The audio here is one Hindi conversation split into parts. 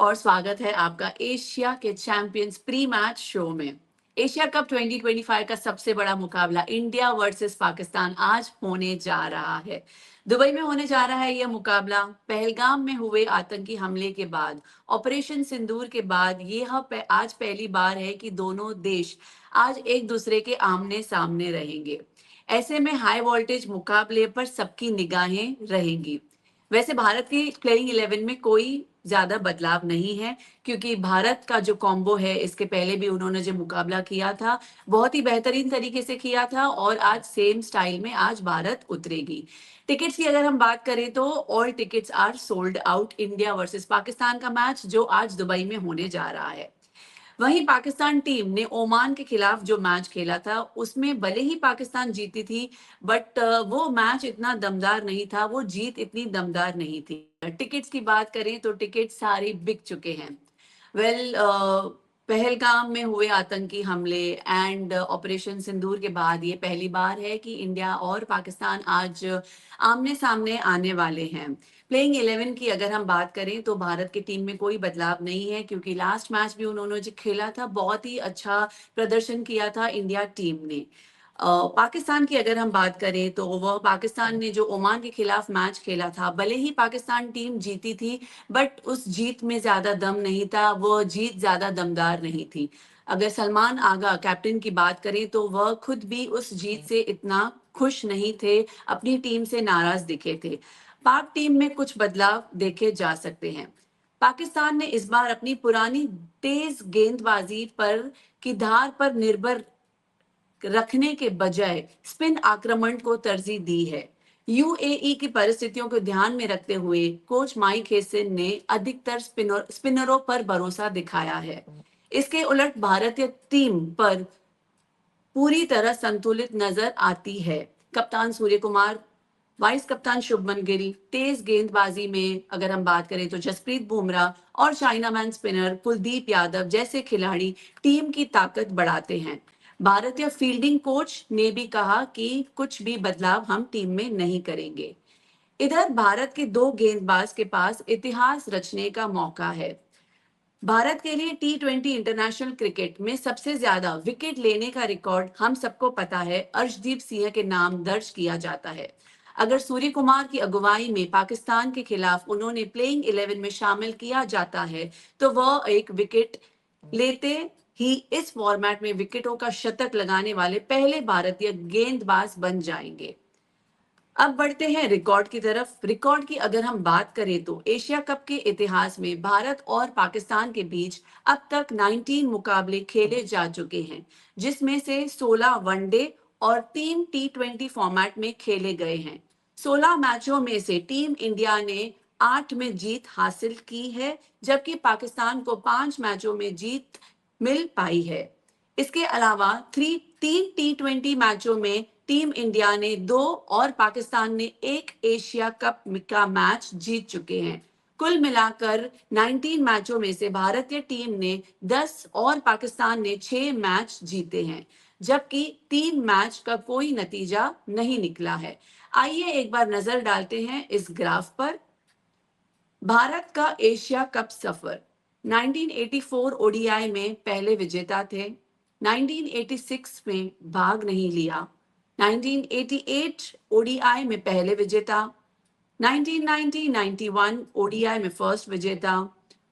और स्वागत है आपका एशिया के चैंपियंस प्री मैच शो में। एशिया कप 2025 का सबसे बड़ा मुकाबला इंडिया वर्सेस पाकिस्तान आज होने जा रहा है। दुबई में होने जा रहा है यह मुकाबला पहलगाम में हुए आतंकी हमले के बाद, ऑपरेशन सिंदूर के बाद आज पहली बार है कि दोनों देश आज एक दूसरे के आमने सामने रहेंगे। ऐसे में हाई वोल्टेज मुकाबले पर सबकी निगाहें रहेंगी। वैसे भारत की प्लेइंग 11 में कोई ज्यादा बदलाव नहीं है, क्योंकि भारत का जो कॉम्बो है इसके पहले भी उन्होंने जो मुकाबला किया था बहुत ही बेहतरीन तरीके से किया था और आज सेम स्टाइल में आज भारत उतरेगी। टिकट्स की अगर हम बात करें तो all tickets are sold out. India versus Pakistan का मैच जो आज दुबई में होने जा रहा है। वहीं पाकिस्तान टीम ने ओमान के खिलाफ जो मैच खेला था उसमें भले ही पाकिस्तान जीती थी, बट वो मैच इतना दमदार नहीं था, वो जीत इतनी दमदार नहीं थी। टिकट्स की बात करें तो टिकट सारे बिक चुके हैं। वेल पहलगाम में हुए आतंकी हमले एंड ऑपरेशन सिंदूर के बाद ये पहली बार है कि इंडिया और पाकिस्तान आज आमने सामने आने वाले हैं। प्लेइंग 11 की अगर हम बात करें तो भारत की टीम में कोई बदलाव नहीं है, क्योंकि लास्ट मैच भी उन्होंने जो खेला था बहुत ही अच्छा प्रदर्शन किया था इंडिया टीम ने। पाकिस्तान की अगर हम बात करें तो वह पाकिस्तान ने जो ओमान के खिलाफ मैच खेला था, भले ही पाकिस्तान टीम जीती थी, बट उस जीत में ज्यादा दम नहीं था, वो जीत ज्यादा दमदार नहीं थी। अगर सलमान आगा कैप्टन की बात करें तो वह खुद भी उस जीत से इतना खुश नहीं थे, अपनी टीम से नाराज दिखे थे। पाक टीम में कुछ बदलाव देखे जा सकते हैं। पाकिस्तान ने इस बार अपनी पुरानी तेज गेंदबाजी पर की धार पर निर्भर रखने के बजाय स्पिन आक्रमण को तरजीह दी है। यूएई की परिस्थितियों को ध्यान में रखते हुए कोच माइक हेसन ने अधिकतर स्पिनरों पर भरोसा दिखाया है। इसके उलट भारतीय टीम पर पूरी तरह संतुलित नजर आती है। कप्तान सूर्य कुमार, वाइस कप्तान शुभमन गिल, तेज गेंदबाजी में अगर हम बात करें तो जसप्रीत बुमराह और चाइनामैन स्पिनर कुलदीप यादव जैसे खिलाड़ी टीम की ताकत बढ़ाते हैं। भारतीय फील्डिंग कोच ने भी कहा कि कुछ भी बदलाव हम टीम में नहीं करेंगे। इधर भारत के दो गेंदबाज के पास इतिहास रचने का मौका है। भारत के लिए T20 इंटरनेशनल क्रिकेट में सबसे ज्यादा विकेट लेने का रिकॉर्ड हम सबको पता है, अर्शदीप सिंह के नाम दर्ज किया जाता है। अगर सूर्य कुमार की अगुवाई में पाकिस्तान के खिलाफ उन्होंने प्लेइंग 11 में शामिल किया जाता है तो वह एक विकेट लेते ही इस फॉर्मेट में विकेटों का शतक लगाने वाले पहले भारतीय गेंदबाज बन जाएंगे। अब बढ़ते हैं रिकॉर्ड की तरफ। रिकॉर्ड की अगर हम बात करें तो एशिया कप के इतिहास में भारत और पाकिस्तान के बीच अब तक 19 मुकाबले खेले जा चुके हैं, जिसमें से 16 वनडे और 3 T20 फॉर्मेट में खेले गए हैं। 16 मैचों में से टीम इंडिया ने 8 में जीत हासिल की है, जबकि पाकिस्तान को 5 मैचों में जीत मिल पाई है। इसके अलावा तीन T20 मैचों में टीम इंडिया ने 2 और पाकिस्तान ने 1 एशिया कप का मैच जीत चुके हैं। कुल मिलाकर 19 मैचों में से भारतीय टीम ने 10 और पाकिस्तान ने 6 मैच जीते हैं, जबकि 3 मैच का कोई नतीजा नहीं निकला है। आइए एक बार नजर डालते हैं इस ग्राफ पर। भारत का एशिया कप सफर 1984 ओडीआई में पहले विजेता थे, 1986 में भाग नहीं लिया, 1988 ओडीआई में पहले विजेता, 1990-91 ओडीआई में फर्स्ट विजेता,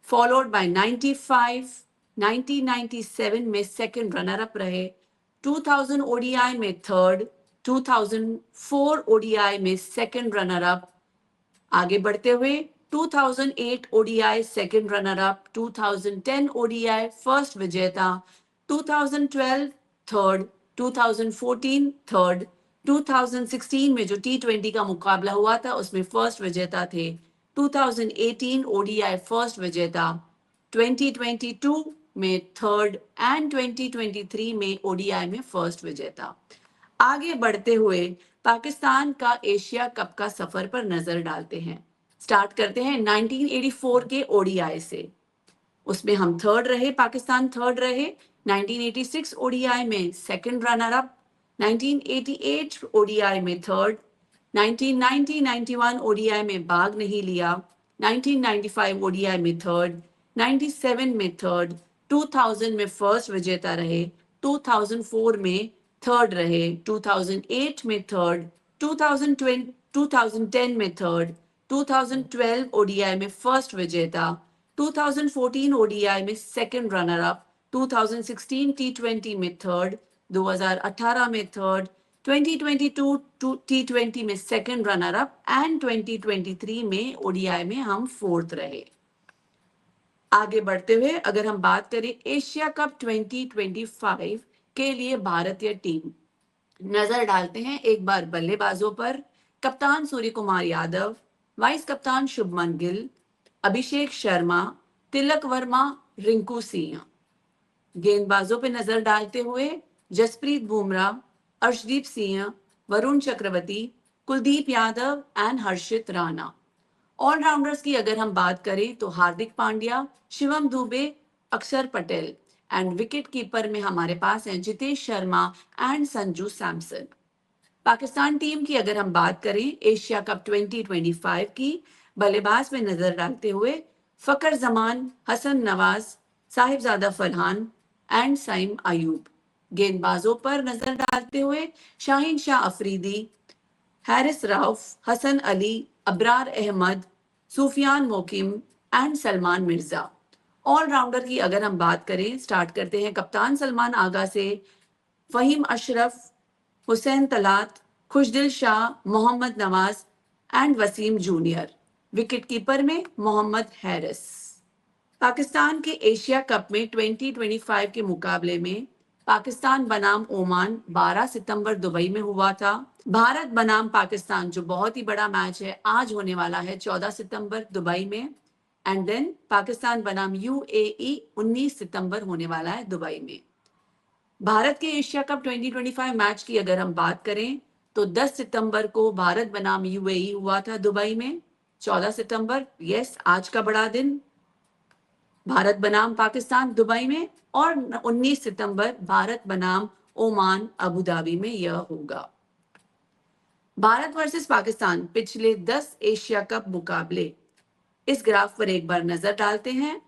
फॉलोड बाय 95, 1997 में सेकंड रनर अप रहे, 2000 ओडीआई में थर्ड, 2004 ओडीआई में सेकंड रनर अप। आगे बढ़ते हुए 2008 ODI second runner up, 2010 ODI first विजेता, 2012 थर्ड, 2014 थर्ड, 2016 में जो T20 का मुकाबला हुआ था उसमें फर्स्ट विजेता थे, 2018 ओडीआई फर्स्ट विजेता, 2022 में थर्ड एंड 2023 में ओडीआई में फर्स्ट विजेता। आगे बढ़ते हुए पाकिस्तान का एशिया कप का सफर पर नजर डालते हैं। स्टार्ट करते हैं 1984 के ओडीआई से। उसमें हम थर्ड रहे, पाकिस्तान थर्ड रहे। 1986 ओडीआई में सेकंड रनर अप, 1988 ओडीआई में थर्ड, 1990-91 ओडीआई में भाग नहीं लिया, 1995 ओडीआई में थर्ड, 97 में थर्ड, 2000 में फर्स्ट विजेता रहे, 2004 में थर्ड रहे, 2008 में थर्ड, 2020 2010 में थर्ड, 2012 ओडीआई में फर्स्ट विजेता, 2014 ओडीआई में सेकंड रनर अप, 2016 टी20 में थर्ड, 2018 में थर्ड, 2022 टी20 में सेकंड रनर अप एंड 2023 में ओडीआई में हम फोर्थ रहे। आगे बढ़ते हुए अगर हम बात करें एशिया कप 2025 के लिए भारतीय टीम, नजर डालते हैं एक बार बल्लेबाजों पर। कप्तान सूर्य कुमार यादव, वाइस कप्तान शुभमन गिल, अभिषेक शर्मा, तिलक वर्मा, रिंकू सिंह। गेंदबाजों पे नजर डालते हुए जसप्रीत बुमराह, अर्शदीप सिंह, वरुण चक्रवर्ती, कुलदीप यादव एंड हर्षित राणा। ऑलराउंडर्स की अगर हम बात करें तो हार्दिक पांड्या, शिवम दुबे, अक्षर पटेल एंड विकेट कीपर में हमारे पास हैं जितेश शर्मा एंड संजू सैमसन। पाकिस्तान टीम की अगर हम बात करें एशिया कप 2025 की, बल्लेबाज में नजर डालते हुए फकर जमान, हसन नवाज, साहिबजादा फरहान एंड सईम अयूब। गेंदबाजों पर नजर डालते हुए शाहीन शाह अफरीदी, हैरिस राउफ, हसन अली, अब्रार अहमद, सूफियान मोकिम एंड सलमान मिर्जा। ऑलराउंडर की अगर हम बात करें, स्टार्ट करते हैं कप्तान सलमान आगा से, Faheem Ashraf, Hussain Talat, Khushdil Shah, Mohammad Nawaz and Wasim junior. Wicketkeeper में मोहम्मद हैरिस। पाकिस्तान के एशिया कप में 2025 के मुकाबले में पाकिस्तान बनाम ओमान 12 सितंबर दुबई में हुआ था। भारत बनाम पाकिस्तान जो बहुत ही बड़ा मैच है आज होने वाला है 14 सितंबर दुबई में, एंड देन पाकिस्तान बनाम यूएई 19 सितंबर होने वाला है दुबई में। भारत के एशिया कप 2025 मैच की अगर हम बात करें तो 10 सितंबर को भारत बनाम यूएई हुआ था दुबई में, 14 सितंबर यस आज का बड़ा दिन भारत बनाम पाकिस्तान दुबई में, और 19 सितंबर भारत बनाम ओमान अबू धाबी में यह होगा। भारत वर्सेस पाकिस्तान पिछले 10 एशिया कप मुकाबले, इस ग्राफ पर एक बार नजर डालते हैं।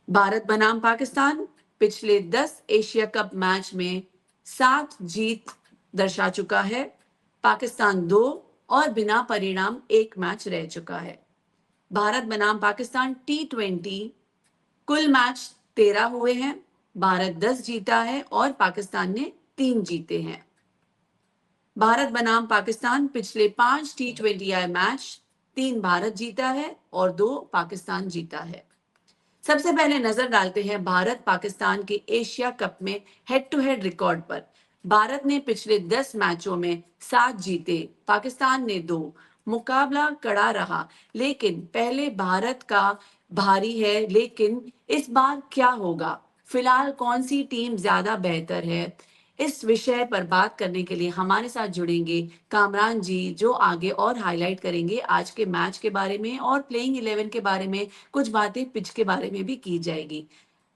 भारत बनाम पाकिस्तान पिछले 10 एशिया कप मैच में 7 जीत दर्शा चुका है, पाकिस्तान 2 और बिना परिणाम 1 मैच रह चुका है। भारत बनाम पाकिस्तान टी20 कुल मैच 13 हुए हैं, भारत 10 जीता है और पाकिस्तान ने 3 जीते हैं। भारत बनाम पाकिस्तान पिछले 5 टी20 मैच 3 भारत जीता है और 2 पाकिस्तान जीता है। सबसे पहले नजर डालते हैं भारत पाकिस्तान के एशिया कप में हेड टू हेड रिकॉर्ड पर। भारत ने पिछले 10 मैचों में 7 जीते, पाकिस्तान ने 2। मुकाबला कड़ा रहा, लेकिन पहले भारत का भारी है, लेकिन इस बार क्या होगा, फिलहाल कौन सी टीम ज्यादा बेहतर है, इस विषय पर बात करने के लिए हमारे साथ जुड़ेंगे कामरान जी, जो आगे और हाईलाइट करेंगे आज के मैच के बारे में और प्लेइंग 11 के बारे में, कुछ बातें पिच के बारे में भी की जाएगी।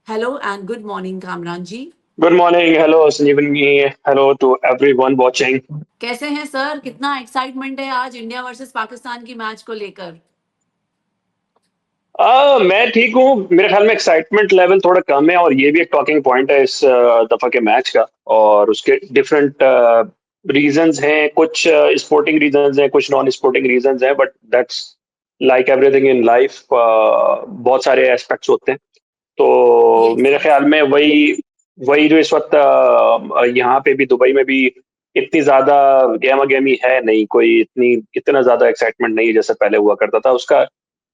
Hello and good morning Kamran ji. Good morning. Hello, Sanjeevani. Hello to everyone watching. कैसे हैं सर, कितना एक्साइटमेंट है आज इंडिया वर्सेस पाकिस्तान की मैच को लेकर? मैं ठीक हूँ। मेरे ख्याल में एक्साइटमेंट लेवल थोड़ा कम है और ये भी एक टॉकिंग पॉइंट है इस दफा के मैच का, और उसके डिफरेंट रीजंस हैं। कुछ स्पोर्टिंग रीजंस हैं, कुछ नॉन स्पोर्टिंग रीजंस हैं, but that's like everything in life. बहुत सारे एस्पेक्ट्स होते हैं। तो यस मेरे यस। ख्याल में वही वही जो इस वक्त यहाँ पे भी दुबई में भी इतनी ज्यादा गहमा गहमी है नहीं, कोई इतना ज्यादा एक्साइटमेंट नहीं है जैसे पहले हुआ करता था। उसका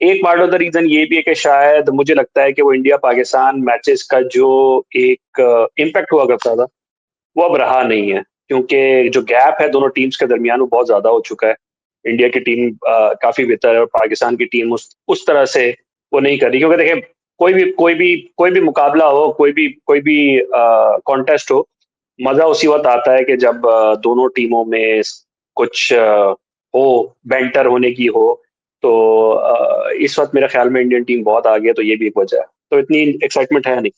एक पार्ट ऑफ द रीजन ये भी है कि शायद मुझे लगता है कि वो इंडिया पाकिस्तान मैचेस का जो एक इम्पैक्ट हुआ करता था वो अब रहा नहीं है, क्योंकि जो गैप है दोनों टीम्स के दरमियान वो बहुत ज्यादा हो चुका है। इंडिया की टीम काफी बेहतर है और पाकिस्तान की टीम उस तरह से वो नहीं कर रही। क्योंकि देखिए, कोई भी मुकाबला हो, कोई भी कॉन्टेस्ट हो, मजा उसी वक्त आता है कि जब दोनों टीमों में कुछ हो, बैंटर होने की हो। तो इस वक्त मेरे ख्याल में इंडियन टीम बहुत आगे है, तो ये भी एक वजह है। तो इतनी एक्साइटमेंट है नहीं।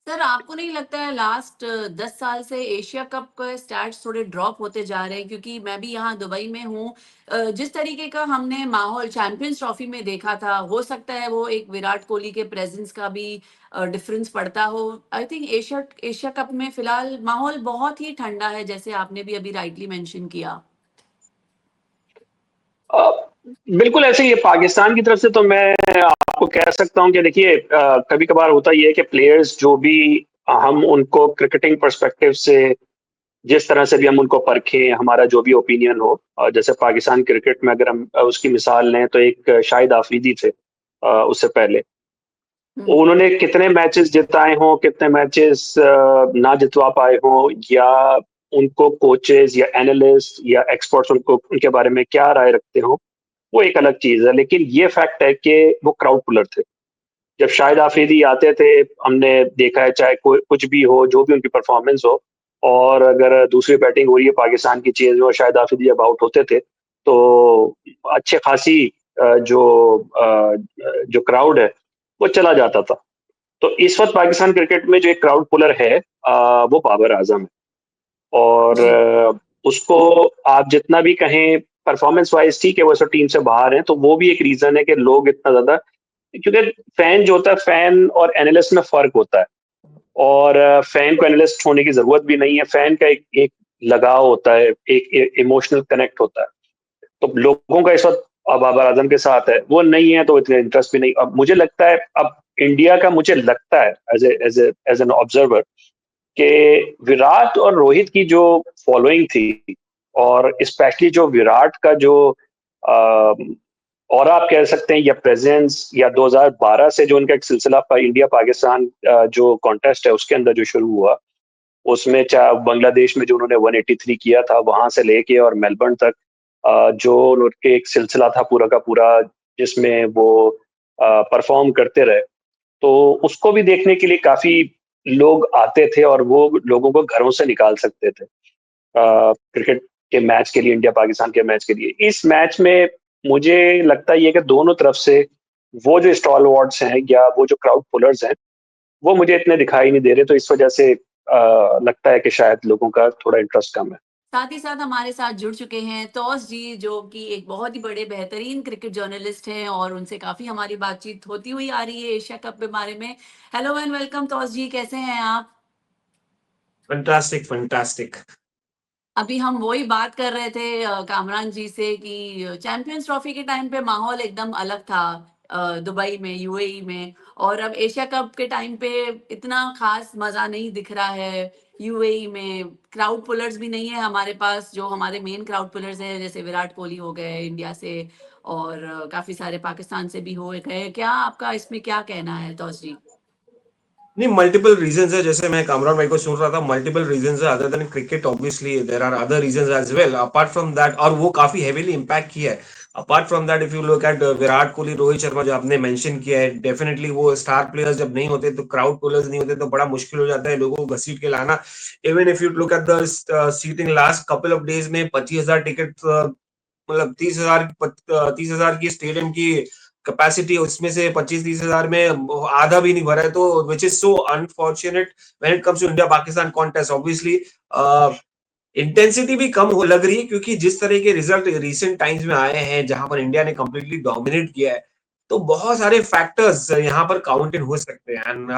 सर आपको नहीं लगता है लास्ट 10 साल से एशिया कप के स्टैट्स थोड़े ड्रॉप होते जा रहे हैं? क्योंकि मैं भी यहाँ दुबई में हूँ। जिस तरीके का हमने माहौल चैंपियंस ट्रॉफी में देखा था, हो सकता है वो एक विराट कोहली के प्रेजेंस का भी डिफरेंस पड़ता हो। I think Asia Asia cup में फिलहाल माहौल बहुत ही ठंडा है, जैसे आपने भी अभी राइटली मेंशन किया। अ, बिल्कुल ऐसे ही है। पाकिस्तान की तरफ से तो मैं आपको कह सकता हूँ कि देखिए, कभी कभार होता ही है कि प्लेयर्स जो भी हम उनको क्रिकेटिंग पर्सपेक्टिव से जिस तरह से भी हम उनको परखें, हमारा जो भी ओपिनियन हो, जैसे पाकिस्तान क्रिकेट में अगर हम उसकी मिसाल लें तो एक शाहिद आफरीदी थे उससे पहले। हुँ, उन्होंने कितने मैचेस जिताए हों, कितने मैचेस ना जितवा पाए हों, या उनको कोचेस या एनालिस्ट या एक्सपर्ट्स उनको उनके बारे में क्या राय रखते हो, वो एक अलग चीज है। लेकिन ये फैक्ट है कि वो क्राउड पुलर थे। जब शाहिद आफरीदी आते थे, हमने देखा है, चाहे कोई कुछ भी हो, जो भी उनकी परफॉर्मेंस हो, और अगर दूसरी बैटिंग हो रही है पाकिस्तान की चेज में और शाहिद आफरीदी जब आउट होते थे, तो अच्छे खासी जो क्राउड है वो चला जाता था। तो इस वक्त पाकिस्तान क्रिकेट में जो एक क्राउड पुलर है, वो बाबर आजम है। और जी। उसको आप जितना भी कहें, परफॉर्मेंस वाइज ठीक है, वो सब टीम से बाहर हैं, तो वो भी एक रीजन है कि लोग इतना ज्यादा, क्योंकि फैन जो होता है, फैन और एनालिस्ट में फर्क होता है। और फैन को एनालिस्ट होने की जरूरत भी नहीं है। फैन का एक लगाव होता है, एक इमोशनल कनेक्ट होता है। तो लोगों का इस वक्त अब बाबर आजम के साथ है, वो नहीं है तो इतने इंटरेस्ट भी नहीं। अब मुझे लगता है, अब इंडिया का मुझे लगता है एज एन ऑब्जर्वर कि विराट और रोहित की जो फॉलोइंग थी, और स्पेशली जो विराट का जो और आप कह सकते हैं या प्रेजेंस, या 2012 से जो उनका एक सिलसिला इंडिया पाकिस्तान जो कॉन्टेस्ट है उसके अंदर जो शुरू हुआ, उसमें चाहे बांग्लादेश में जो उन्होंने 183 किया था, वहां से लेके और मेलबर्न तक जो उनके एक सिलसिला था पूरा का पूरा, जिसमें वो परफॉर्म करते रहे, तो उसको भी देखने के लिए काफी लोग आते थे, और वो लोगों को घरों से निकाल सकते थे क्रिकेट के मैच के लिए, इंडिया पाकिस्तान के मैच के लिए। इस मैच में मुझे लगता ही है कि दोनों तरफ से वो जो स्टॉल वार्ड्स हैं या वो जो क्राउड पुलर्स हैं, वो मुझे इतने दिखाई नहीं दे रहे। तो इस वजह से लगता है कि शायद लोगों का थोड़ा इंटरेस्ट कम है। साथ ही साथ हमारे साथ जुड़ चुके हैं तौस जी, जो कि एक बहुत ही बड़े बेहतरीन क्रिकेट जर्नलिस्ट हैं और उनसे काफ़ी हमारी बातचीत होती हुई आ रही है एशिया कप के बारे में। हेलो एंड वेलकम तौस जी, कैसे हैं आप? Fantastic fantastic. अभी हम वही बात कर रहे थे कामरान जी से कि चैंपियंस ट्रॉफी के टाइम पे माहौल एकदम अलग था दुबई में, यूएई में, और अब एशिया कप के टाइम पे इतना खास मजा नहीं दिख रहा है। यूएई में क्राउड पुलर्स भी नहीं है हमारे पास, जो हमारे मेन क्राउड पुलर्स हैं जैसे विराट कोहली हो गए इंडिया से, और काफी सारे पाकिस्तान से भी हो गए। क्या आपका इसमें क्या कहना है तौस जी? नहीं, मल्टीपल रीजंस है। जैसे मैं कामरान भाई को सुन रहा था, मल्टीपल रीजंस है other than cricket. Obviously there are other reasons as well apart from that, और वो काफी हेवीली इंपैक्ट किया है। Apart from that, if you look at Virat Kohli, Rohit Sharma जो आपने मेंशन किया है, डेफिनेटली वो स्टार प्लेयर्स जब नहीं होते, तो क्राउड पुलर्स नहीं होते, तो बड़ा मुश्किल हो जाता है लोगों को घसीट के लाना। Even if you look at the seating last couple of days में 25,000 टिकट, मतलब 30,000 की स्टेडियम की कैपेसिटी, उसमें से 25-30,000 में आधा भी नहीं भरा है। तो which is so unfortunate when it comes to India Pakistan contest. Obviously intensity भी कम हो लग रही है, क्योंकि जिस तरह के रिजल्ट रिसेंट टाइम्स में आए हैं जहां पर इंडिया ने कंप्लीटली डोमिनेट किया है, तो बहुत सारे फैक्टर्स यहाँ पर काउंट इन हो सकते हैं। एंड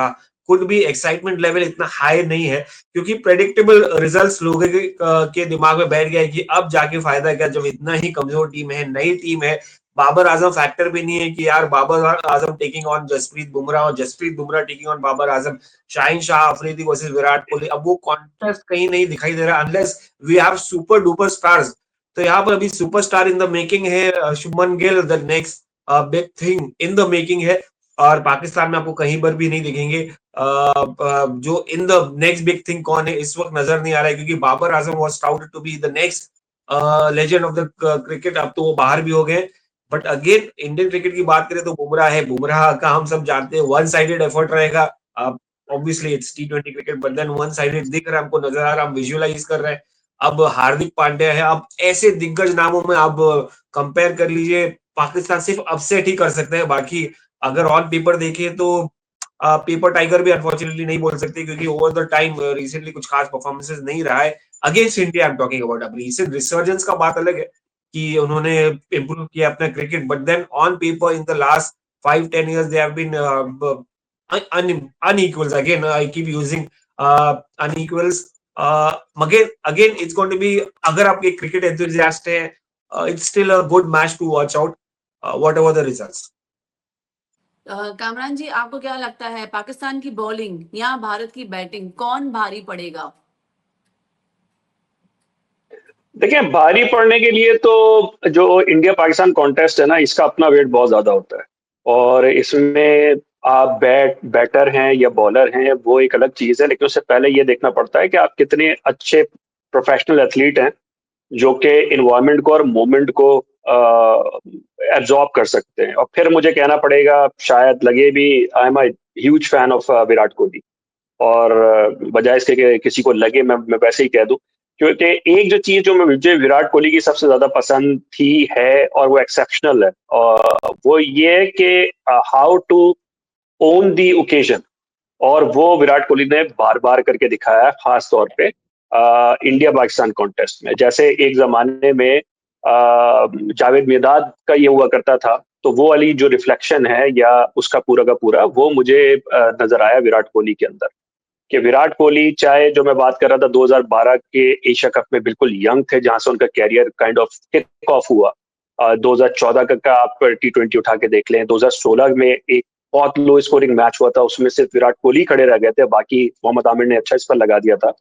कुड भी एक्साइटमेंट लेवल इतना हाई नहीं है, क्योंकि प्रेडिक्टेबल रिजल्ट्स लोगों के दिमाग में बैठ गया है कि अब जाके फायदा क्या, जब इतना ही कमजोर टीम है, नई टीम है। बाबर आजम फैक्टर भी नहीं है कि यार बाबर आजम टेकिंग ऑन जसप्रीत बुमराह और Jasprit Bumrah taking on Babar Azam, Shaheen Shah Afridi versus Virat Kohli. अब वो कॉन्टेस्ट कहीं नहीं दिखाई दे रहा unless we have super duper stars. तो यहाँ पर अभी सुपरस्टार इन द मेकिंग है Shubman Gill, the next big thing in the making है। और पाकिस्तान में आपको कहीं पर भी नहीं दिखेंगे। जो in the next big thing कौन है इस वक्त नजर नहीं आ रहा है, क्योंकि Babar Azam was touted to be the next legend of the cricket. अब तो वो बाहर भी हो गए। बट अगेन इंडियन क्रिकेट की बात करें तो बुमराह है। बुमराह का हम सब जानते हैं वन साइडेड एफर्ट रहेगा। ऑब्वियसली इट्स टी20 cricket, but then one sided दिख रहा है, हमको नजर आ रहा है, हम विजुअलाइज कर रहे हैं। अब हार्दिक पांड्या है। अब ऐसे दिग्गज नामों में आप कंपेयर कर लीजिए, पाकिस्तान सिर्फ अपसेट ही कर सकते हैं। बाकी अगर ऑन पेपर देखिए तो पेपर टाइगर भी अनफॉर्चुनेटली नहीं बोल सकते, क्योंकि ओवर द टाइम रिसेंटली कुछ खास परफॉर्मेंसेस नहीं रहा है against India. I am talking about, अब रिसेंट रिसर्जेंस का बात अलग है कि उन्होंने इंप्रूव किया अपना cricket, but then on paper in the लास्ट 5-10 years they have been unequals. Again, I keep using unequals. Again, it's going to be, अगर आप एक क्रिकेट एंथुसियास्ट हैं, it's still a good match to watch out, whatever the results. Kamran जी, आपको क्या लगता है पाकिस्तान की बॉलिंग या भारत की बैटिंग कौन भारी पड़ेगा? देखिए, भारी पड़ने के लिए तो जो इंडिया पाकिस्तान कॉन्टेस्ट है ना, इसका अपना वेट बहुत ज्यादा होता है, और इसमें आप बैटर हैं या बॉलर हैं वो एक अलग चीज है, लेकिन उससे पहले ये देखना पड़ता है कि आप कितने अच्छे प्रोफेशनल एथलीट हैं जो कि इन्वायरमेंट को और मोमेंट को एब्जॉर्ब कर सकते हैं। और फिर मुझे कहना पड़ेगा, शायद लगे भी, I am a huge fan of Virat Kohli, और बजाय इसके कि किसी को लगे मैं वैसे ही कह दूं, क्योंकि एक जो चीज जो मुझे विराट कोहली की सबसे ज्यादा पसंद थी है और वो एक्सेप्शनल है, और वो ये है कि how to own the occasion, और वो विराट कोहली ने बार बार करके दिखाया है, खास तौर पे इंडिया पाकिस्तान कॉन्टेस्ट में। जैसे एक जमाने में जावेद मिर्दाद का ये हुआ करता था, तो वो वाली जो रिफ्लेक्शन है या उसका पूरा का पूरा वो मुझे नजर आया विराट कोहली के अंदर। कि विराट कोहली, चाहे जो मैं बात कर रहा था 2012 के एशिया कप में, बिल्कुल यंग थे, जहां से उनका career kind of kick off हुआ। 2014 का आप T20 उठा के देख लें, 2016 में एक बहुत लो स्कोरिंग मैच हुआ था, उसमें सिर्फ विराट कोहली खड़े रह गए थे, बाकी मोहम्मद आमिर ने अच्छा इस पर लगा दिया था।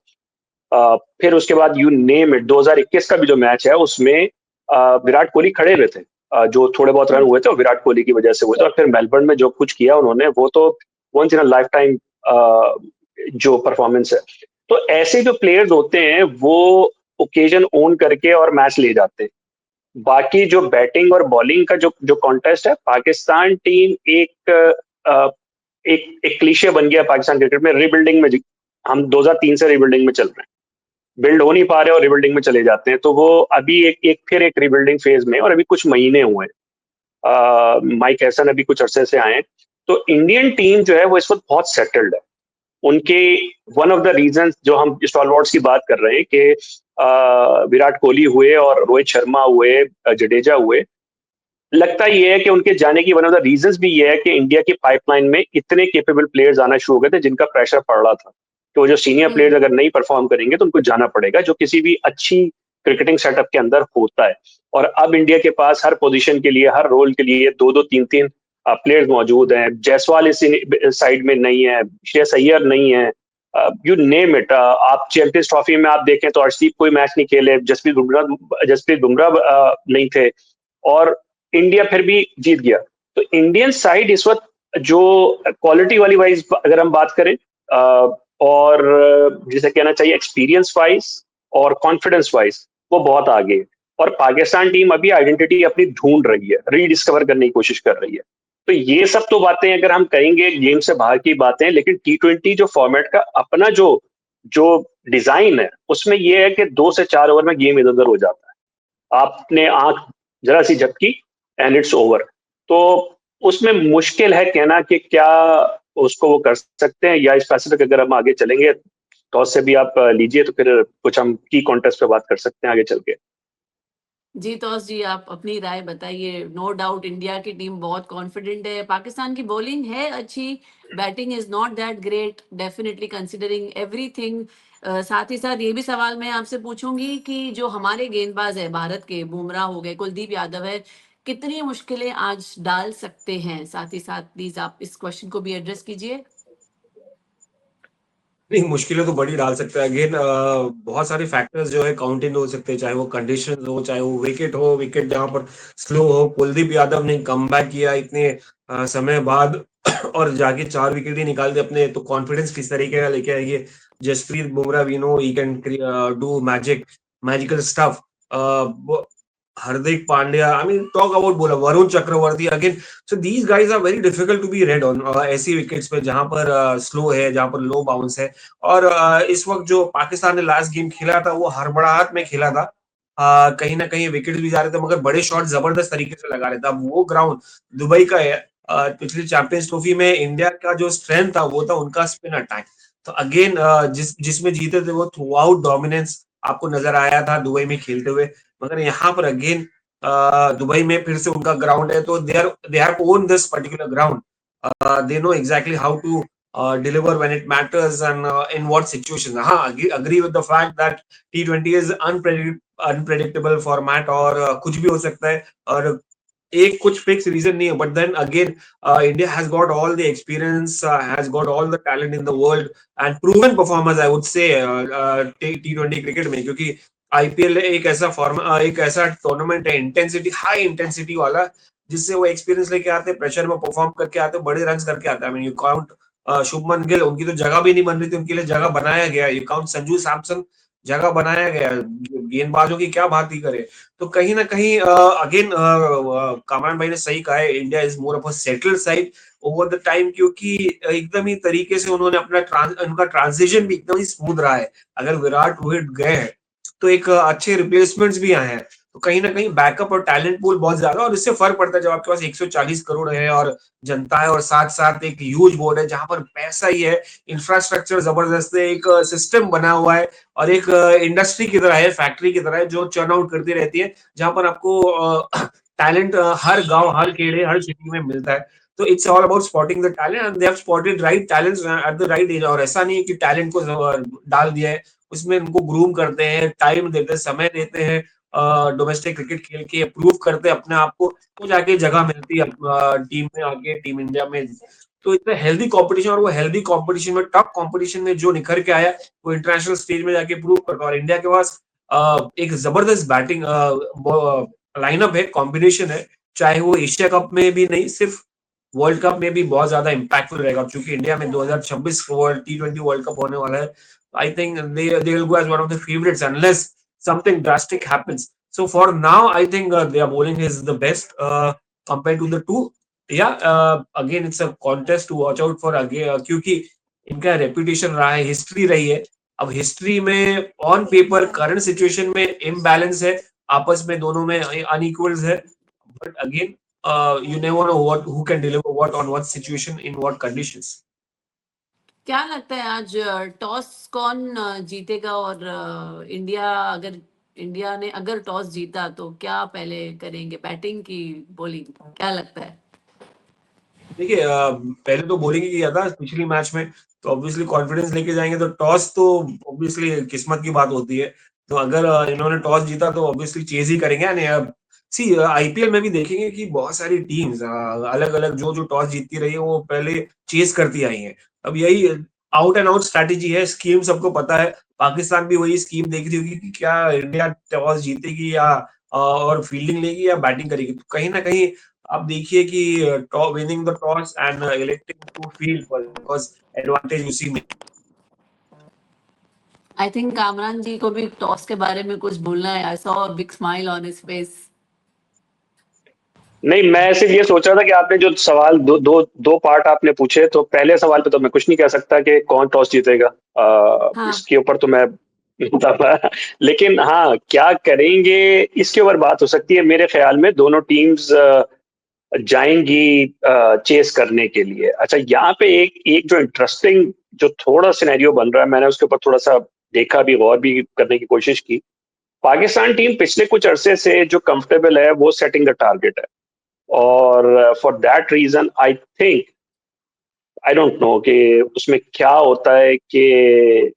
फिर उसके बाद यू नेम इट, 2021 का भी जो मैच है उसमें विराट कोहली खड़े हुए थे, जो थोड़े बहुत रन हुए थे वो विराट कोहली की वजह से हुए थे। और फिर मेलबर्न में जो कुछ किया उन्होंने, वो तो once in a lifetime जो परफॉर्मेंस है। तो ऐसे जो प्लेयर्स होते हैं वो ओकेजन ओन करके और मैच ले जाते हैं। बाकी जो बैटिंग और बॉलिंग का जो जो कॉन्टेस्ट है, पाकिस्तान टीम एक क्लीशे बन गया पाकिस्तान क्रिकेट में, रिबिल्डिंग में। हम 2003 से रिबिल्डिंग में चल रहे हैं, बिल्ड हो नहीं पा रहे और रिबिल्डिंग में चले जाते हैं। तो वो अभी फिर एक रिबिल्डिंग फेज में, और अभी कुछ महीने हुए हैं, माइक हैसन अभी कुछ अरसे से आए हैं। तो इंडियन टीम जो है वो इस वक्त बहुत सेटल्ड है। उनके वन ऑफ द रीजन जो हम स्टॉलवर्ड्स की बात कर रहे हैं कि विराट कोहली हुए और रोहित शर्मा हुए, जडेजा हुए, लगता ये है कि उनके जाने की वन ऑफ द रीजंस भी ये है कि इंडिया की पाइपलाइन में इतने केपेबल प्लेयर्स आना शुरू हो गए थे जिनका प्रेशर पड़ रहा था कि वो जो सीनियर प्लेयर्स अगर नहीं परफॉर्म करेंगे तो उनको जाना पड़ेगा, जो किसी भी अच्छी क्रिकेटिंग सेटअप के अंदर होता है। और अब इंडिया के पास हर पोजीशन के लिए, हर रोल के लिए 2-2 3-3 प्लेयर्स मौजूद हैं। जायसवाल इस साइड में नहीं है, श्रेयस अय्यर नहीं है, यू नेम इट। आप चैंपियंस ट्रॉफी में आप देखें तो अर्शदीप कोई मैच नहीं खेले, जसप्रीत बुमराह नहीं थे, और इंडिया फिर भी जीत गया। तो इंडियन साइड इस वक्त जो क्वालिटी वाली वाइज अगर हम बात करें, और जिसे कहना चाहिए एक्सपीरियंस वाइज और कॉन्फिडेंस वाइज, वो बहुत आगे है। और पाकिस्तान टीम अभी आइडेंटिटी अपनी ढूंढ रही है, रीडिस्कवर करने की कोशिश कर रही है। तो ये सब तो बातें अगर हम कहेंगे गेम से बाहर की बातें, लेकिन T20 जो फॉर्मेट का अपना जो जो डिजाइन है, उसमें ये है कि 2 से 4 ओवर में गेम इधर उधर हो जाता है। आपने आंख जरा सी झपकी एंड इट्स ओवर। तो उसमें मुश्किल है कहना कि क्या उसको वो कर सकते हैं, या स्पेसिफिक अगर हम आगे चलेंगे तो से भी आप लीजिए, तो फिर कुछ हम की कॉन्टेस्ट पे बात कर सकते हैं आगे चल के। जी तौस जी, आप अपनी राय बताइए। नो डाउट इंडिया की टीम बहुत कॉन्फिडेंट है, पाकिस्तान की बॉलिंग है अच्छी, batting is not that great definitely considering everything. साथ ही साथ ये भी सवाल मैं आपसे पूछूंगी कि जो हमारे गेंदबाज है भारत के, बुमराह हो गए, कुलदीप यादव है, कितनी मुश्किलें आज डाल सकते हैं? साथ ही साथ प्लीज आप इस क्वेश्चन को भी एड्रेस कीजिए। नहीं, मुश्किलें तो बड़ी डाल सकता है। अगेन बहुत सारे फैक्टर्स जो है काउंट इन हो सकते हैं, चाहे वो कंडीशन हो, चाहे वो विकेट हो, विकेट जहां पर स्लो हो। कुलदीप यादव ने कम बैक किया इतने समय बाद और जाके 4 विकेट ही निकाल दिए अपने, तो कॉन्फिडेंस किस तरीके का लेके आएंगे। Jasprit Bumrah, we know he can do magical stuff. Hardik Pandya, I mean talk about, बोला Varun Chakravarthy again. So these guys are very difficult to be read on ऐसी विकेट्स पे जहां पर स्लो है, जहां पर लो बाउंस है। और इस वक्त जो पाकिस्तान ने लास्ट गेम खेला था वो हड़बड़ाहट में खेला था। कहीं ना कहीं विकेट भी जा रहे थे, मगर बड़े शॉट जबरदस्त तरीके से लगा रहे थे। अब वो ग्राउंड दुबई का है, पिछली चैंपियंस ट्रॉफी में इंडिया का जो स्ट्रेंथ था वो था उनका स्पिन अटैक। तो अगेन जिसमें जीते थे वो थ्रू आउट डोमिनेंस आपको नजर आया था दुबई में खेलते हुए। मगर यहाँ पर अगेन दुबई में फिर से उनका ग्राउंड है, तो they have own this particular ground. They know exactly how to deliver when it matters and in what situation. हाँ, agree with the fact that T20 is unpredictable format और कुछ भी हो सकता है और एक कुछ फिक्स रीजन नहीं है, but then again India has got all the experience, has got all the talent in the world and proven performers I would say T20 cricket में, क्योंकि आईपीएल एक ऐसा टूर्नामेंट है इंटेंसिटी, हाई इंटेंसिटी वाला, जिससे वो एक्सपीरियंस लेके आते हैं, प्रेशर में परफॉर्म करके आते हैं, बड़े रन करके आते हैं। I mean you count Shubman Gill, उनकी तो जगह भी नहीं बन रही थी, उनके लिए जगह बनाया गया। यू काउंट संजू सैमसन, जगह बनाया गया। गेंदबाजों की क्या बात ही करे। तो कहीं ना कहीं अगेन कामरान भाई ने सही कहा है, India is more of a settled side over the time, क्योंकि एकदम ही तरीके से उन्होंने उनका ट्रांजिशन भी एकदम ही स्मूथ रहा है। अगर विराट रोहित गए हैं तो एक अच्छे रिप्लेसमेंट्स भी आए हैं, तो कहीं ना कहीं बैकअप और टैलेंट पूल बहुत ज्यादा, और इससे फर्क पड़ता है जब आपके पास 140 करोड़ है और जनता है और साथ साथ एक ह्यूज बोर्ड है जहां पर पैसा ही है, इंफ्रास्ट्रक्चर जबरदस्त है, एक सिस्टम बना हुआ है और एक इंडस्ट्री की तरह है, फैक्ट्री की तरह है जो चर्न आउट करती रहती है, जहां पर आपको टैलेंट हर गांव, हर खेड़े, हर सिटी में मिलता है। तो it's all about spotting the talent and they have spotted right talents at the right age. और ऐसा नहीं है कि टैलेंट को डाल दिया है, उसमें उनको ग्रूम करते हैं, टाइम देते हैं, समय देते हैं, डोमेस्टिक क्रिकेट खेल के प्रूव करते हैं अपने आप को, तो जाके जगह मिलती है टीम में आके, टीम इंडिया में। तो इतना हेल्दी कंपटीशन, और वो हेल्दी कंपटीशन में, टफ कंपटीशन में जो निखर के आया वो इंटरनेशनल स्टेज में जाके प्रूव करता है। और इंडिया के पास एक जबरदस्त बैटिंग लाइनअप है, कॉम्बिनेशन है, चाहे वो एशिया कप में भी नहीं, सिर्फ वर्ल्ड कप में भी बहुत ज्यादा इंपैक्टफुल रहेगा, क्योंकि इंडिया में 2026 वर्ल्ड T20 वर्ल्ड कप होने वाला है। I think they will go as one of the favorites unless something drastic happens. So for now, I think their bowling is the best compared to the two. Yeah, again it's a contest to watch out for again, क्योंकि इनका रेपुटेशन रहा है, हिस्ट्री रही है। अब हिस्ट्री में ऑन पेपर करंट सिचुएशन में इम्बैलेंस है, आपस में दोनों में अनइक्वल्स है, but again you never know who can deliver what on what situation in what conditions. क्या लगता है आज टॉस कौन जीतेगा? और इंडिया ने अगर टॉस जीता तो क्या पहले करेंगे, बैटिंग की बॉलिंग, क्या लगता है? देखिए पहले तो बॉलिंग ही किया था पिछली मैच में, तो ऑब्वियसली कॉन्फिडेंस लेके जाएंगे, तो टॉस तो ऑब्वियसली किस्मत की बात होती है। तो अगर इन्होंने टॉस जीता तो ऑब्वियसली चेज ही करेंगे। अब सी आईपीएल में भी देखेंगे कि बहुत सारी टीम्स अलग अलग जो जो टॉस जीतती रही है वो पहले चेज करती आई हैं। अब यही आउट एंड आउट स्ट्रैटेजी है, स्कीम सबको पता है। पाकिस्तान भी वही स्कीम देख रही होगी कि क्या इंडिया टॉस जीतेगी या और फील्डिंग लेगी या बैटिंग करेगी। तो कहीं ना कहीं आप देखिए कि winning the toss and electing to field because advantage उसी में। आई थिंक कामरान जी को भी टॉस के बारे में कुछ बोलना है। I saw a big smile on his face. नहीं, मैं सिर्फ ये सोच रहा था कि आपने जो सवाल दो पार्ट आपने पूछे, तो पहले सवाल पे तो मैं कुछ नहीं कह सकता कि कौन टॉस जीतेगा, हाँ। इसके ऊपर तो मैं लेकिन हाँ, क्या करेंगे इसके ऊपर बात हो सकती है। मेरे ख्याल में दोनों टीम्स जाएंगी चेस करने के लिए। अच्छा, यहाँ पे एक जो इंटरेस्टिंग जो थोड़ा सिनेरियो बन रहा है, मैंने उसके ऊपर थोड़ा सा देखा भी, गौर भी करने की कोशिश की। पाकिस्तान टीम पिछले कुछ अरसे से जो कंफर्टेबल है वो सेटिंग द टारगेट है, और for that reason I think, I don't know कि उसमें क्या होता है कि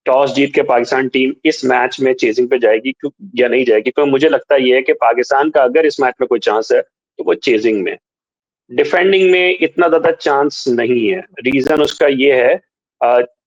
टॉस जीत के पाकिस्तान टीम इस मैच में चेजिंग पे जाएगी या नहीं जाएगी। तो मुझे लगता है कि पाकिस्तान का अगर इस मैच में कोई चांस है तो वो चेजिंग में, डिफेंडिंग में इतना ज्यादा चांस नहीं है। रीजन उसका ये है,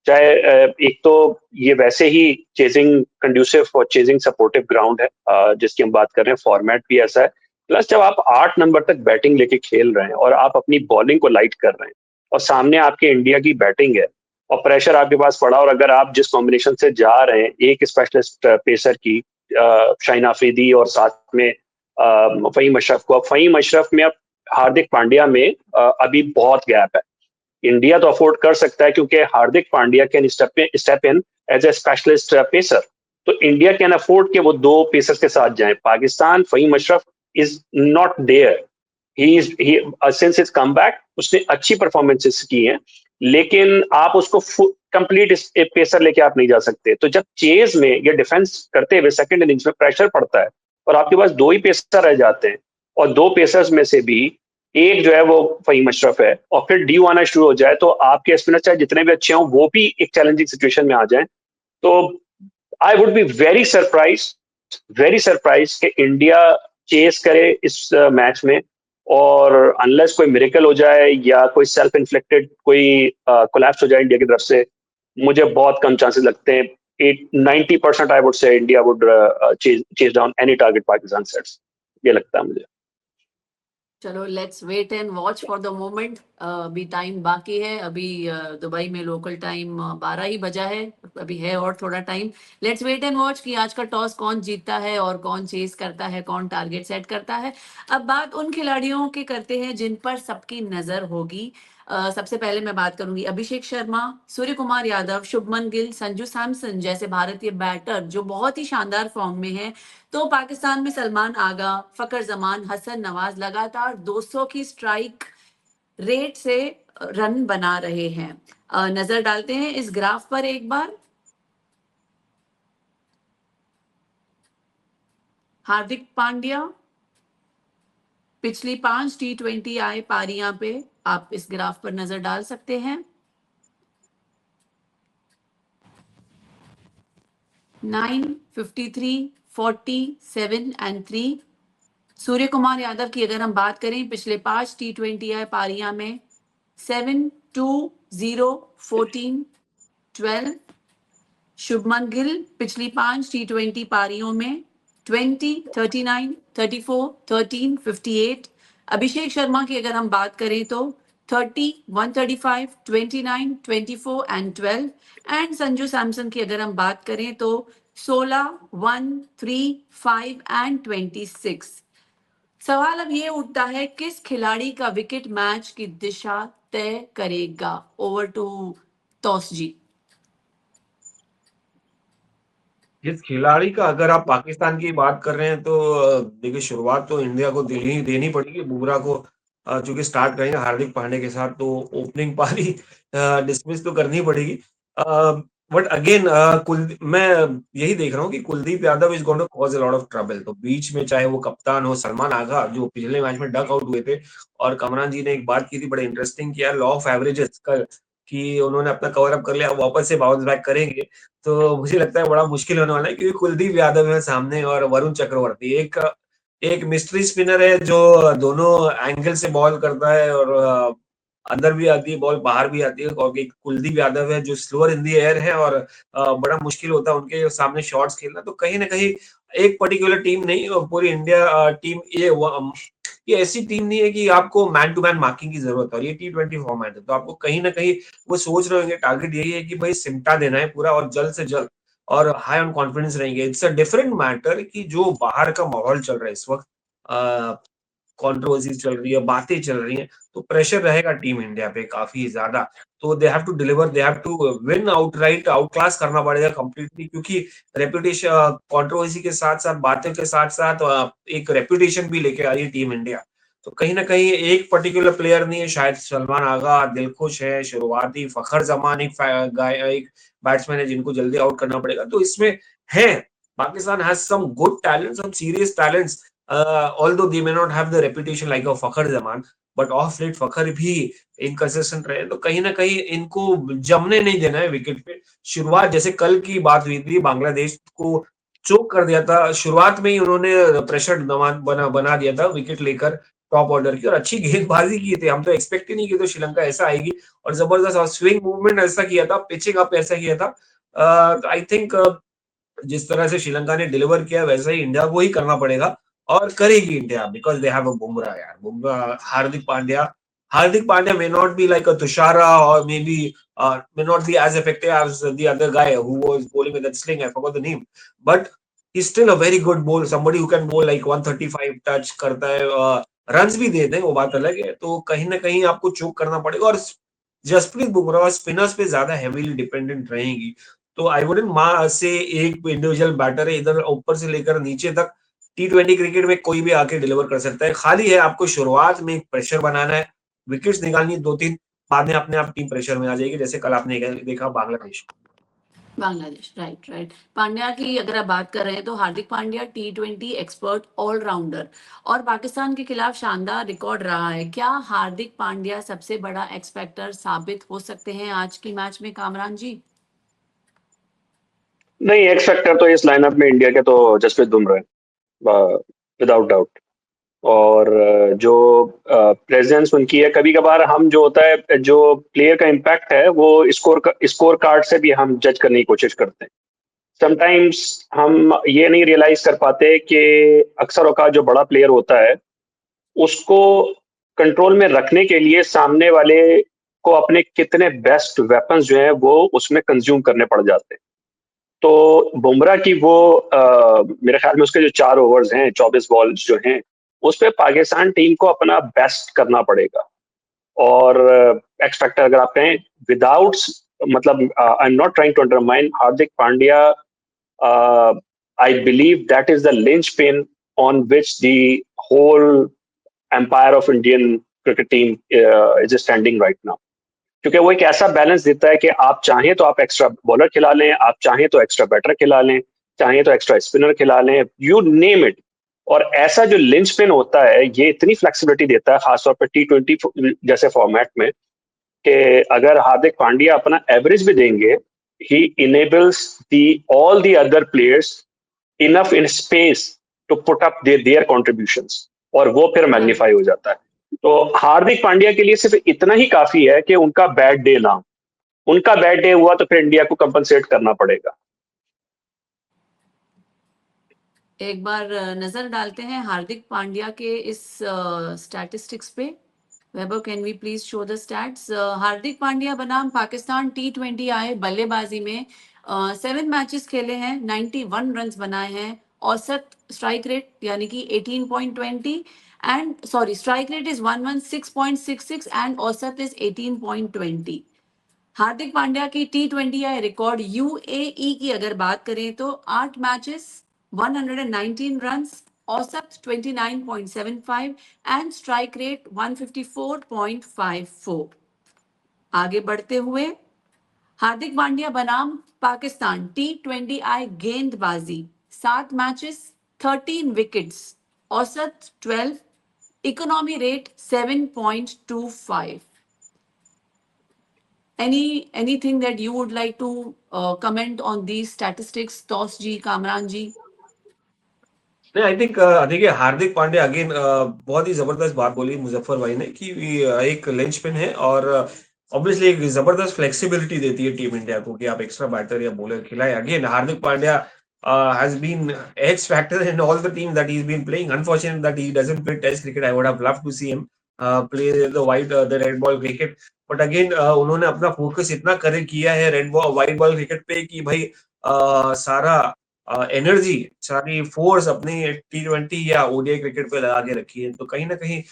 चाहे एक तो ये वैसे ही चेजिंग कंड्यूसिव और चेजिंग सपोर्टिव ग्राउंड है जिसकी हम बात कर रहे हैं, फॉर्मेट भी ऐसा है। प्लस जब आप 8 नंबर तक बैटिंग लेके खेल रहे हैं और आप अपनी बॉलिंग को लाइट कर रहे हैं और सामने आपके इंडिया की बैटिंग है और प्रेशर आपके पास पड़ा, और अगर आप जिस कॉम्बिनेशन से जा रहे हैं, एक स्पेशलिस्ट पेसर की शाहीन आफरीदी और साथ में फहीम अशरफ को, अब फहीम अशरफ में, अब हार्दिक पांड्या में अभी बहुत गैप है। इंडिया तो अफोर्ड कर सकता है क्योंकि Hardik Pandya can step in as a specialist pacer, तो इंडिया कैन अफोर्ड कि वो दो पेसर्स के साथ जाएं। Pakistan, Faheem Ashraf is not there since it's come back उसने अच्छी परफॉर्मेंसेस की हैं, लेकिन आप उसको कंप्लीट पेसर लेके आप नहीं जा सकते। तो जब चेज में या डिफेंस करते हुए सेकंड इनिंग्स में प्रेशर पड़ता है और आपके पास 2 ही पेसर रह जाते हैं, और 2 पेसर्स में से भी एक जो है वो फहीम अशरफ है, और फिर ड्यू आना शुरू हो जाए, तो आपके स्पिनर चाहे जितने भी अच्छे हों वो भी एक चैलेंजिंग सिचुएशन में आ जाए। तो I would be very surprise कि इंडिया चेस करे इस मैच में, और अनलेस कोई मिरेकल हो जाए या कोई सेल्फ इन्फ्लिक्टेड कोई कोलैप्स हो जाए इंडिया की तरफ से, मुझे बहुत कम चांसेस लगते हैं। 90% I would say India would chase down any target Pakistan sets, ये लगता है मुझे। चलो let's wait and watch for the moment. अभी टाइम बाकी है, अभी दुबई में लोकल टाइम 12 ही बजा है, अभी है और थोड़ा time. Let's wait and watch कि आज का टॉस कौन जीतता है और कौन चेस करता है, कौन टारगेट सेट करता है। अब बात उन खिलाड़ियों की करते हैं जिन पर सबकी नजर होगी। सबसे पहले मैं बात करूंगी अभिषेक शर्मा, सूर्य कुमार यादव, शुभमन गिल, संजू सैमसन जैसे भारतीय बैटर जो बहुत ही शानदार फॉर्म में है। तो पाकिस्तान में सलमान आगा, फखर जमान, हसन नवाज लगातार 200 की स्ट्राइक रेट से रन बना रहे हैं। नजर डालते हैं इस ग्राफ पर एक बार। हार्दिक पांड्या पिछली 5 T20 आए पारियां पे आप इस ग्राफ पर नजर डाल सकते हैं। 9, 53, 40, 7 एंड 3। सूर्य कुमार यादव की अगर हम बात करें पिछले 5 T20 आए पारियां में 7, 2, 0, 14, 12। शुभमन गिल पिछली 5 T20 पारियों में 20, 39, 34, 13, 58। अभिषेक शर्मा की अगर हम बात करें तो 30, 135, 29, 24 एंड 12। एंड संजू सैमसन की अगर हम बात करें तो 16, 1, 3, 5 एंड 26। सवाल अब ये उठता है किस खिलाड़ी का विकेट मैच की दिशा तय करेगा। ओवर टू टॉस जी। जिस खिलाड़ी का अगर आप पाकिस्तान की बात कर रहे हैं तो देखिए शुरुआत तो इंडिया को देनी पड़ेगी। बुमराह को चूंकि स्टार्ट करेंगे हार्दिक पांड्या के साथ, तो ओपनिंग पारी डिसमिस तो करनी पड़ेगी। बट अगेन मैं यही देख रहा हूँ कि Kuldeep Yadav is going to cause a lot of trouble. तो बीच में चाहे वो कप्तान हो सलमान आगा जो पिछले मैच में डक आउट हुए थे, और कमरान जी ने एक बात की थी बड़े इंटरेस्टिंग किया, लॉ ऑफ एवरेजेस का, कि उन्होंने अपना कवर अप कर लिया, वापस से बाउंस बैक करेंगे। तो मुझे लगता है बड़ा मुश्किल होने वाला है, क्योंकि कुलदीप यादव है सामने और वरुण चक्रवर्ती एक एक मिस्ट्री स्पिनर है जो दोनों एंगल से बॉल करता है, और अंदर भी आती है बॉल, बाहर भी आती है। और एक कुलदीप यादव है जो स्लोअर इन दी एयर है, और बड़ा मुश्किल होता है उनके सामने शॉट्स खेलना। तो कहीं ना कहीं एक पर्टिकुलर टीम नहीं, पूरी इंडिया टीम ये ऐसी टीम नहीं है कि आपको मैन टू मैन मार्किंग की जरूरत है, और ये T20 फॉर्मेट है, तो आपको कहीं ना कहीं वो सोच रहे होंगे, टारगेट यही है कि भाई सिमटा देना है पूरा और जल्द से जल्द, और हाई ऑन कॉन्फिडेंस रहेंगे। इट्स अ डिफरेंट मैटर कि जो बाहर का माहौल चल रहा है इस वक्त, कंट्रोवर्सीज चल रही है, बातें चल रही हैं, तो प्रेशर रहेगा टीम इंडिया पे काफी ज्यादा। तो they have to deliver, they have to win outright, outclass करना पड़ेगा कंप्लीटली, क्योंकि रेपुटेशन, कंट्रोवर्सी के साथ साथ, बातें के साथ साथ एक रेपुटेशन भी लेके आ रही है टीम इंडिया। तो कहीं ना कहीं एक पर्टिकुलर प्लेयर नहीं है, शायद सलमान आगा दिलखुश है, शुरुआती फखर जमान एक बैट्समैन है जिनको जल्दी आउट करना पड़ेगा। तो इसमें है, Pakistan has some good talent, some serious talents, although they may not have the reputation like of Fakhar Zaman, but of late Fakhar भी इनकंसिस्टेंट रहे। तो कहीं ना कहीं इनको जमने नहीं देना है विकेट पे। शुरुआत जैसे कल की बात हुई थी, बांग्लादेश को चोक कर दिया था शुरुआत में ही, उन्होंने प्रेशर बना दिया था विकेट लेकर टॉप ऑर्डर की, और अच्छी गेंदबाजी की थी। हम तो एक्सपेक्ट ही नहीं किए तो श्रीलंका ऐसा आएगी, और जबरदस्त स्विंग मूवमेंट ऐसा किया था, पिचिंग अप ऐसा किया था। आई थिंक जिस तरह से श्रीलंका ने डिलीवर किया वैसा ही इंडिया को ही करना पड़ेगा, और करेगी India, because they have a Bumrah यार, Bumrah, Hardik Pandya may not be like a Tushara, or maybe may not be as effective as the other guy who was bowling with that sling, I forgot the name, but he's still a very good bowler, somebody who can bowl like 135 touch करता है, रन्स भी देते हैं, वो बात अलग है। तो कहीं ना कहीं आपको चोक करना पड़ेगा, और जसप्रीत बुमराह स्पिनर्स पे ज्यादा हेवीली डिपेंडेंट रहेंगी। तो आई वुडंट से एक इंडिविजुअल बैटर है, इधर ऊपर से लेकर नीचे तक T20 क्रिकेट में कोई भी आके डिलीवर कर सकता है, खाली है आपको शुरुआत में एक प्रेशर बनाना है, विकेट्स निकालनी 2-3, बाद में अपने आप टीम प्रेशर में आ जाएगी, जैसे कल आपने देखा बांग्लादेश। Bangladesh, right right. पांड्या की अगर आप बात कर रहे हैं तो Hardik Pandya T20 expert allrounder और पाकिस्तान के खिलाफ शानदार रिकॉर्ड रहा है। क्या हार्दिक पांड्या सबसे बड़ा एक्स फैक्टर साबित हो सकते हैं आज की मैच में, कामरान जी? नहीं, एक्स फैक्टर तो इस लाइनअप में इंडिया के तो जसप्रीत बुमराह विदाउट डाउट। और जो प्रेजेंस उनकी है, कभी कभार हम जो होता है, जो प्लेयर का इम्पैक्ट है वो स्कोर कार्ड से भी हम जज करने की कोशिश करते हैं। समटाइम्स हम ये नहीं रियलाइज कर पाते कि अक्सर औकात जो बड़ा प्लेयर होता है उसको कंट्रोल में रखने के लिए सामने वाले को अपने कितने बेस्ट वेपन्स जो हैं वो उसमें कंज्यूम करने पड़ जाते हैं। तो बुमराह की वो मेरे ख्याल में उसके जो 4 ओवर्स हैं, 24 बॉल्स जो हैं, उस पे पाकिस्तान टीम को अपना बेस्ट करना पड़ेगा। और एक्स फैक्टर अगर आप कहें, विदाउट, मतलब I am not trying to undermine Hardik Pandya, I believe that is the linchpin on which the whole empire of Indian cricket team is standing right now. क्योंकि वो एक ऐसा बैलेंस देता है कि आप चाहें तो आप एक्स्ट्रा बॉलर खिला लें, आप चाहें तो एक्स्ट्रा बैटर खिला लें, चाहें तो एक्स्ट्रा स्पिनर खिला लें, यू नेम इट। और ऐसा जो लिंच पिन होता है ये इतनी फ्लेक्सिबिलिटी देता है, खासतौर पर T20 जैसे फॉर्मेट में, कि अगर हार्दिक पांड्या अपना एवरेज भी देंगे, he enables all the other players enough in space to put up their contributions, और वो फिर मैग्नीफाई हो जाता है। तो हार्दिक पांड्या के लिए सिर्फ इतना ही काफी है कि उनका बैड डे ना, उनका बैड डे हुआ तो फिर इंडिया को कंपनसेट करना पड़ेगा। एक बार नजर डालते हैं हार्दिक पांड्या के इस स्टैटिस्टिक्स पे। Vaibhav, can we please show the stats? Hardik Pandya बनाम पाकिस्तान T20 आए बल्लेबाजी में 7 मैचेस खेले हैं, 91 रन बनाए हैं, औसत स्ट्राइक रेट यानी कि 18.20 and sorry strike rate is 116.66 and औसत इज 18.20। हार्दिक पांड्या की T20 आई रिकॉर्ड यूएई की अगर बात करें तो 8 मैचेस, 119 रन्स, औसत 29.75 एंड स्ट्राइक रेट 154.54। आगे बढ़ते हुए हार्दिक पांड्या बनाम पाकिस्तान T20 आई गेंदबाजी, 7 मैचेस, 13 विकेट्स, औसत 12, economy rate 7.25। Anything that you would like to comment on these statistics, Tos ji, Kamran ji? नहीं, आई थिंक देखिए हार्दिक पांड्या अगेन बहुत ही जबरदस्त बात बोली मुजफ्फर भाई ने कि एक लिंचपिन है और ऑब्वियसली एक जबरदस्त फ्लेक्सिबिलिटी देती है टीम इंडिया को कि आप एक्स्ट्रा बैटर या बॉलर खिलाए। Again Hardik Pandya has been X factor in all the teams that he's been playing. Unfortunate that he doesn't play Test cricket. I would have loved to see him play the red ball cricket. But again उन्होंने अपना फोकस इतना करे किया है red ball white ball cricket पे कि भाई सारा एनर्जी, सारी फोर्स अपनी T20 या ओडीआई क्रिकेट पे लगा के रखी है। तो कहीं ना कहीं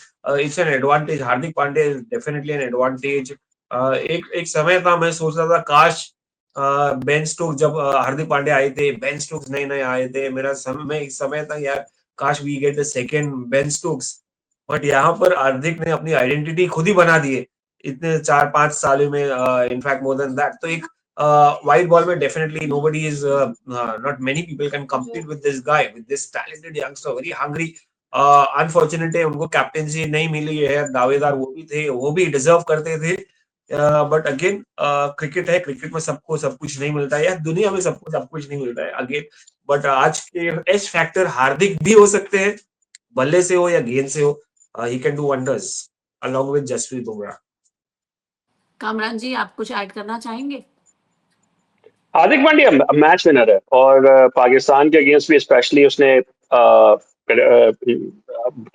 it's an advantage. Hardik Pandya is definitely an advantage. एक समय था मैं सोच रहा था काश बेन स्टोक्स, जब हार्दिक पांड्या आए थे, बेन स्टोक्स नए नए आए थे, मेरा समय था यार काश we get the second Ben Stokes. But यहाँ पर हार्दिक ने अपनी आइडेंटिटी खुद ही बना दी है इतने 4-5 सालों में, इनफैक्ट मोर देन दैट। तो एक white ball में definitely nobody is not many people can compete with this guy, with this talented youngster, very hungry. Unfortunate है उनको कैप्टेंसी नहीं मिली है, दावेदार वो भी थे, वो भी डिजर्व करते थे। बट अगेन क्रिकेट है, क्रिकेट में सबको सब कुछ नहीं मिलता है, या दुनिया में सबको सब कुछ नहीं मिलता है अगेन। बट आज के एज फैक्टर हार्दिक भी हो सकते हैं, बल्ले से हो या गेंद से हो, he can do wonders along with Jasprit Bumrah. Kamran ji, आप कुछ ऐड करना चाहेंगे? हार्दिक पांड्या मैच विनर है और पाकिस्तान के अगेंस्ट भी स्पेशली उसने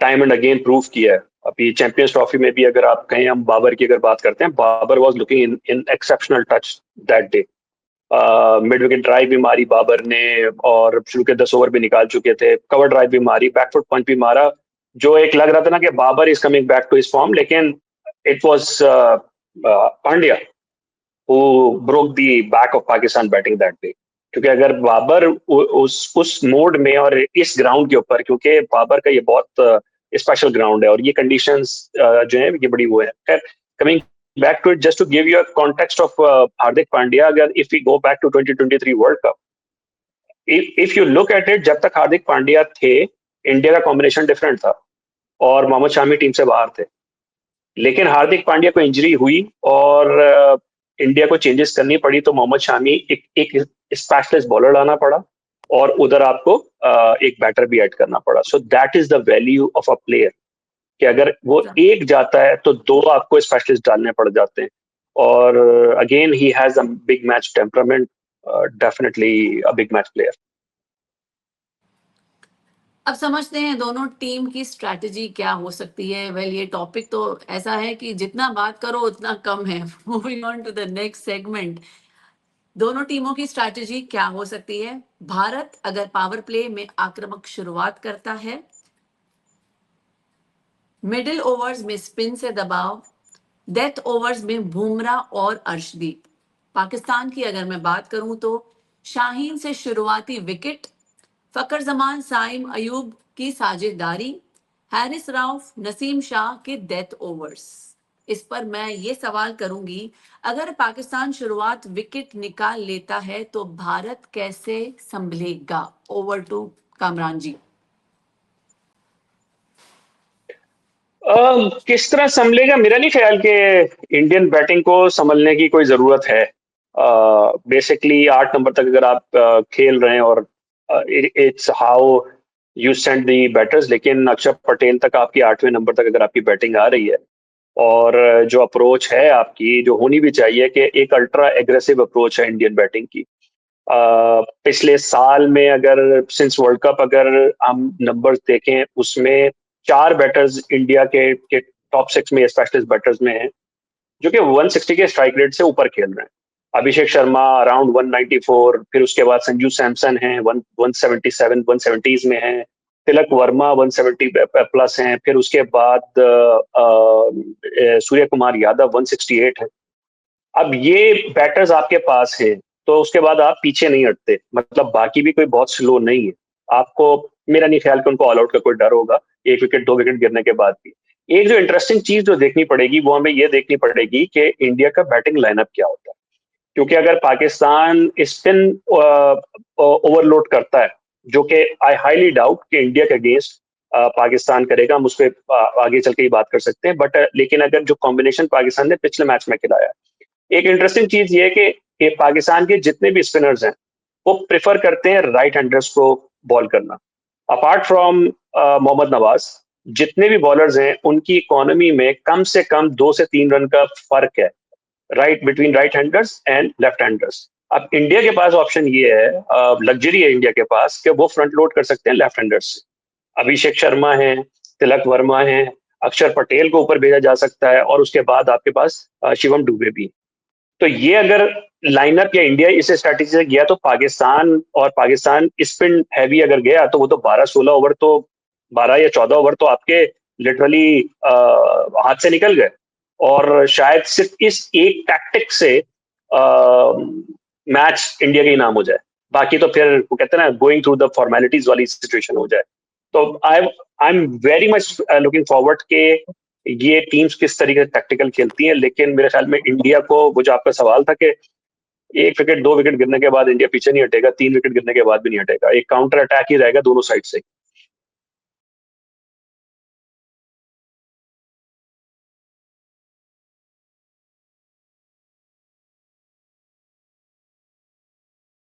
टाइम एंड अगेन प्रूव किया है। अभी चैंपियंस ट्रॉफी में भी अगर आप कहें, हम बाबर की अगर बात करते हैं, Babar was looking in exceptional touch that day. Mid wicket drive भी मारी बाबर ने और शुरू के 10 ओवर भी निकाल चुके थे, कवर ड्राइव भी मारी, बैकफुट पंच भी मारा, जो एक लग रहा था ना कि Babar is coming back to his form, लेकिन it was Pandya who broke the back of Pakistan batting that day. क्योंकि अगर बाबर उस मोड में और इस ग्राउंड के ऊपर, क्योंकि बाबर का ये बहुत स्पेशल ग्राउंड है और ये कंडीशंस जो है ये बड़ी वो है। खैर, coming back to it, just to give you a context of Hardik Pandya, अगर if we go back to 2023 world cup, if you look at it, जब तक हार्दिक पांड्या थे इंडिया का कॉम्बिनेशन डिफरेंट था और मोहम्मद शामी टीम से बाहर थे। लेकिन हार्दिक पांड्या को इंजरी हुई और इंडिया को चेंजेस करनी पड़ी, तो मोहम्मद शामी एक स्पेशलिस्ट बॉलर लाना पड़ा और उधर आपको एक बैटर भी ऐड करना पड़ा। So that is the value of a player, कि अगर वो एक जाता है तो दो आपको स्पेशलिस्ट डालने पड़ जाते हैं। और again he has a big match temperament, definitely a big match player. अब समझते हैं दोनों टीम की स्ट्रैटेजी क्या हो सकती है। वेल, ये टॉपिक तो ऐसा है कि जितना बात करो उतना कम है। Moving on to the next segment, दोनों टीमों की स्ट्रैटेजी क्या हो सकती है। भारत अगर पावर प्ले में आक्रामक शुरुआत करता है, मिडिल ओवर्स में स्पिन से दबाव, डेथ ओवर्स में बुमराह और अर्शदीप। पाकिस्तान की अगर मैं बात करूं तो शाहीन से शुरुआती विकेट, फकर जमान साइम अयूब की साझेदारी, हैरिस राउफ नसीम शाह के डेथ ओवर्स। इस पर मैं ये सवाल करूंगी, अगर पाकिस्तान शुरुआत विकेट निकाल लेता है तो भारत कैसे संभलेगा। ओवर टू कामरान जी। किस तरह संभलेगा, मेरा नहीं ख्याल कि इंडियन बैटिंग को संभलने की कोई जरूरत है। बेसिकली 8 नंबर तक अगर आप खेल रहे हैं और it's how you send the batters, लेकिन अक्षर पटेल तक आपकी 8वें नंबर तक अगर आपकी बैटिंग आ रही है और जो अप्रोच है आपकी, जो होनी भी चाहिए कि एक अल्ट्रा एग्रेसिव अप्रोच है इंडियन बैटिंग की। पिछले साल में अगर सिंस वर्ल्ड कप अगर हम नंबर्स देखें, उसमें 4 बैटर्स इंडिया के टॉप 6 में स्पेशलिस्ट बैटर्स में हैं जो कि 160 के स्ट्राइक रेट से ऊपर खेल रहे हैं। अभिषेक शर्मा अराउंड 194, फिर उसके बाद संजू सैमसन है 177 170s में है, तिलक वर्मा 170 प्लस हैं, फिर उसके बाद सूर्य कुमार यादव 168 है। अब ये बैटर्स आपके पास है तो उसके बाद आप पीछे नहीं हटते, मतलब बाकी भी कोई बहुत स्लो नहीं है। आपको, मेरा नहीं ख्याल कि उनको ऑल आउट का कोई डर होगा 1 विकेट 2 विकेट गिरने के बाद भी। एक जो इंटरेस्टिंग चीज जो देखनी पड़ेगी वो हमें ये देखनी पड़ेगी कि इंडिया का बैटिंग लाइनअप क्या होता है, क्योंकि अगर पाकिस्तान स्पिन ओवरलोड करता है, जो कि आई हाईली डाउट कि इंडिया के अगेंस्ट पाकिस्तान करेगा, हम उस पर आगे चल के ही बात कर सकते हैं, बट लेकिन अगर जो कॉम्बिनेशन पाकिस्तान ने पिछले मैच में खिलाया है, एक इंटरेस्टिंग चीज ये है कि पाकिस्तान के जितने भी स्पिनर्स हैं वो प्रेफर करते हैं राइट हैंडर्स को बॉल करना। अपार्ट फ्रॉम मोहम्मद नवाज, जितने भी बॉलर्स हैं उनकी इकोनॉमी में कम से कम 2 से 3 रन का फर्क है between right handers and left handers. अब इंडिया के पास ऑप्शन ये है, लग्जरी है इंडिया के पास, कि वो फ्रंट लोड कर सकते हैं लेफ्ट हैंडर्स से। अभिषेक शर्मा है, तिलक वर्मा है, अक्षर पटेल को ऊपर भेजा जा सकता है और उसके बाद आपके पास शिवम दुबे भी। तो ये अगर लाइनअप या इंडिया इस स्ट्रैटेजी से गया तो पाकिस्तान स्पिन हैवी अगर गया तो वो तो 12-16 ओवर तो 12 या 14 ओवर तो आपके लिटरली हाथ से निकल गए और शायद सिर्फ इस एक टैक्टिक से मैच इंडिया के ही नाम हो जाए। बाकी तो फिर वो कहते हैं ना, गोइंग थ्रू द फॉर्मेलिटीज वाली सिचुएशन हो जाए। तो I am very much looking forward के ये टीम्स किस तरीके से टैक्टिकल खेलती हैं, लेकिन मेरे ख्याल में इंडिया को, वो जो आपका सवाल था कि 1 विकेट 2 विकेट गिरने के बाद इंडिया पीछे नहीं हटेगा, 3 विकेट गिरने के बाद भी नहीं हटेगा, एक काउंटर अटैक ही रहेगा दोनों साइड से।